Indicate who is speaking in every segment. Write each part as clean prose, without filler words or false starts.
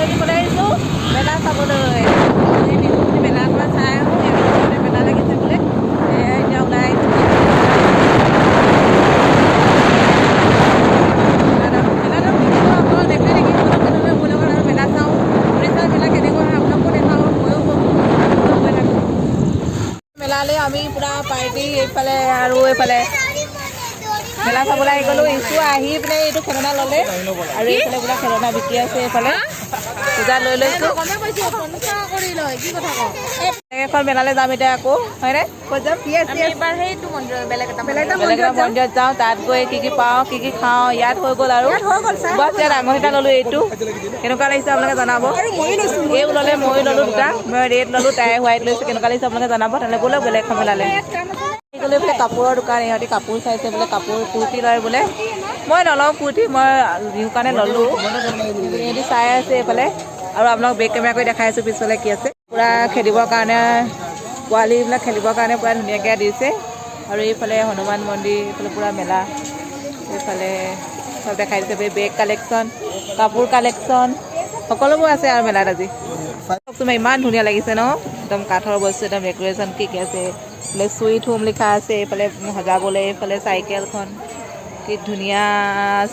Speaker 1: আমি ক'লে আহিছোঁ মেলা চাবলৈ বিহুৱতী মেলাখন চাই আহোঁ মেলা লাগিছে বোলে এতিয়া ওলাই আহিছোঁ মেলালৈ আমি পুৰা পাৰ্টি এইফালে আৰু এইফালে মেলা চাবলৈ আহি গ'লোঁ ইছু আহি পিনে এইটো খেলনা ল'লে আৰু এইফালে পুৰা খেলনা বিকি আছে এইফালে পূজা লৈ লৈছোঁ এখন মেলালৈ যাম এতিয়া আকৌ হয়নে ক'ত যাম বেলেগ এটা মন্দিৰত যাওঁ তাত গৈ কি কি পাওঁ কি কি খাওঁ ইয়াত হৈ গ'ল আৰু বছ ইয়াত আঙুঠিটা ল'লোঁ এইটো কেনেকুৱা লাগিছে আপোনালোকে জনাব এই ল'লে ময়ো ল'লোঁ দুটা মই ৰেড ল'লোঁ তাই হোৱাইট লৈছোঁ কেনেকুৱা লাগিছে আপোনালোকে জনাব তেনেহ'লে গ'লেও বেলেগ এখন মেলালৈ গ'লে বোলে কাপোৰৰ দোকান ইহঁতি কাপোৰ চাইছে বোলে কাপোৰ কুৰ্তি লয় বোলে মই নলওঁ কুৰ্তি মই বিহুৰ কাৰণে ল'লোঁ ইহঁতি চাই আছে এইফালে আৰু আপোনাক বেক কেমেৰা কৰি দেখাই আছোঁ পিছফালে কি আছে পূৰা খেলিবৰ কাৰণে পোৱালিবিলাক খেলিবৰ কাৰণে পূৰা ধুনীয়াকৈ দিছে আৰু এইফালে হনুমান মন্দিৰ এইফালে পূৰা মেলা এইফালে চব দেখাই দিছে বেগ কালেকশ্যন কাপোৰ কালেকশ্যন সকলোবোৰ আছে আৰু মেলাত আজি তোমাৰ ইমান ধুনীয়া লাগিছে ন একদম কাঠৰ বস্তু একদম ডেক'ৰেশ্যন কি কি আছে এইফালে চুইট হোম লিখা আছে এইফালে সজাবলৈ এইফালে চাইকেলখন কি ধুনীয়া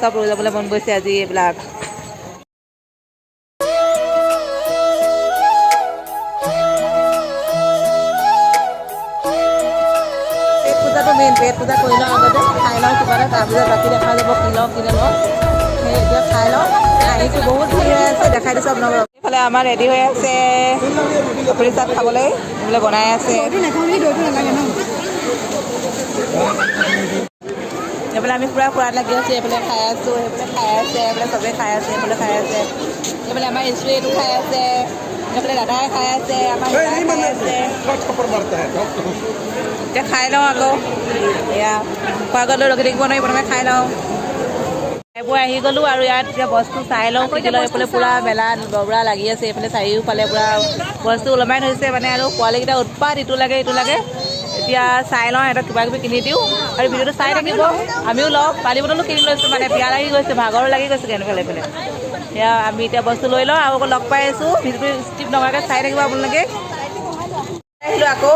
Speaker 1: চব লৈ যাবলৈ মন গৈছে আজি এইবিলাক মেইন পেট পূজা কৰি লওঁ আগতে খাই লওঁ কিবা এটা তাৰপিছত বাকী দেখা যাব কি লওঁ কি নলওঁ সেই এতিয়া খাই লওঁ আহিছোঁ বহুত ভিৰ হৈ আছে দেখাই দিছোঁ আপোনালোকক এইফালে আমাৰ ৰেডি হৈ আছে পকৰি চাট খাবলৈ এইফালে বনাই আছে এইফালে আমি পূৰা ফুৰাত লাগি আছোঁ এইফালে খাই আছোঁ সেইফালে খাই আছে এইফালে চবেই খাই আছে এইফালে খাই আছে এইফালে আমাৰ ইছুৱে এইটো খাই আছে এইফালে দাদাই খাই আছে আমাৰ দাদাই খাই আছে এতিয়া খাই লওঁ আকৌ এয়া খোৱা গ'লেও ৰখি থাকিব নোৱাৰি প্ৰথমে খাই লওঁ এইবোৰ আহি গ'লোঁ আৰু ইয়াত এতিয়া বস্তু চাই লওঁ কি লওঁ এইফালে পূৰা মেলা দৌৰা লাগি আছে এইফালে চাৰিওফালে পূৰা বস্তু ওলমাই থৈছে মানে আৰু পোৱালিকেইটা উৎপাত ইটো লাগে এতিয়া চাই লওঁ সিহঁতক কিবা কিবি কিনি দিওঁ আৰু ভিডিঅ'টো চাই থাকিব আমিও লওঁ পানী বটলো কিনি লৈছোঁ মানে বিয়া লাগি গৈছে ভাগৰো লাগি গৈছে কেনেকুৱা এইফালে এয়া আমি এতিয়া বস্তু লৈ লওঁ আৰু আকৌ লগ পাই আছোঁ ভিডিঅ'টো স্কিপ নকৰাকৈ চাই থাকিব আপোনালোকে আহিলোঁ আকৌ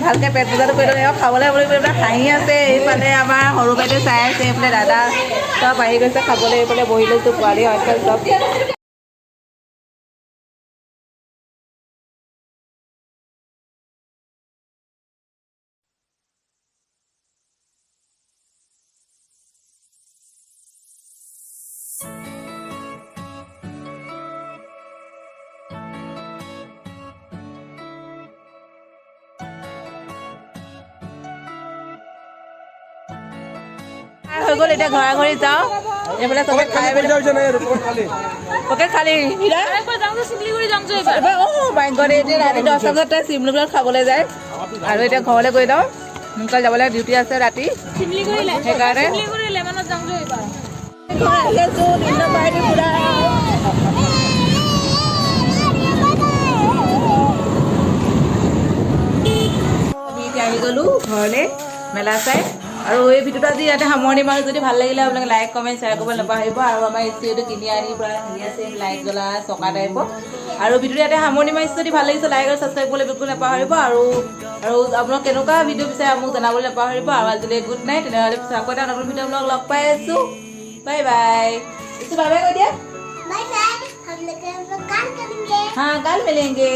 Speaker 1: ভালকৈ পেট পূজাটো কৰি লওঁ খাবলৈ বুলি কৈ পেলাই হাঁহি আছে এইফালে আমাৰ সৰু বাইদেউ চাই আছে এইফালে দাদা চব আহি গৈছে খাবলৈ এইফালে বহি লৈছোঁ পোৱালি হয়তো চব হৈ গ'ল এতিয়া ঘৰা ঘৰি যাওঁ এইফালে চবে খাই পকেট খালি বেংকত এতিয়া ৰাতি 10টা বজাত তাই চিমলুগুৰিত খাবলৈ যায় আৰু এতিয়া ঘৰলৈ গৈ লওঁ সোনকালে যাবলৈ ডিউটি আছে ৰাতি সেইকাৰণে আহি আছোঁ আমি এতিয়া আহি গ'লোঁ ঘৰলৈ মেলা চাই আৰু এই ভিডিঅ'টো আজি ইয়াতে সামৰণি মাৰো যদি ভাল লাগিলে আপোনালোকে লাইক কমেণ্ট শ্বেয়াৰ কৰিব নাপাহৰিব আৰু আমাৰ ইছুৱেটো কিনি আনি পূৰা ধুনীয়া আছে লাইট জ্বলা চকা টাইপৰ আৰু ভিডিঅ'টো ইয়াতে সামৰণি মাৰিছোঁ যদি ভাল লাগিছে লাইক আৰু ছাবস্ক্ৰাইব কৰিবলৈ বিলকুল নাপাহৰিব আৰু আপোনালোক কেনেকুৱা ভিডিঅ' বিচাৰে মোক জনাবলৈ নাপাহৰিব আৰু আজিলৈ গুড নাইট তেনেহ'লে পিছত আকৌ এটা নতুন ভিডিঅ' আপোনালোক লগ পাই আছোঁ bye bye issue bye bye কৈ দিয়া হা কাল মিলেंगे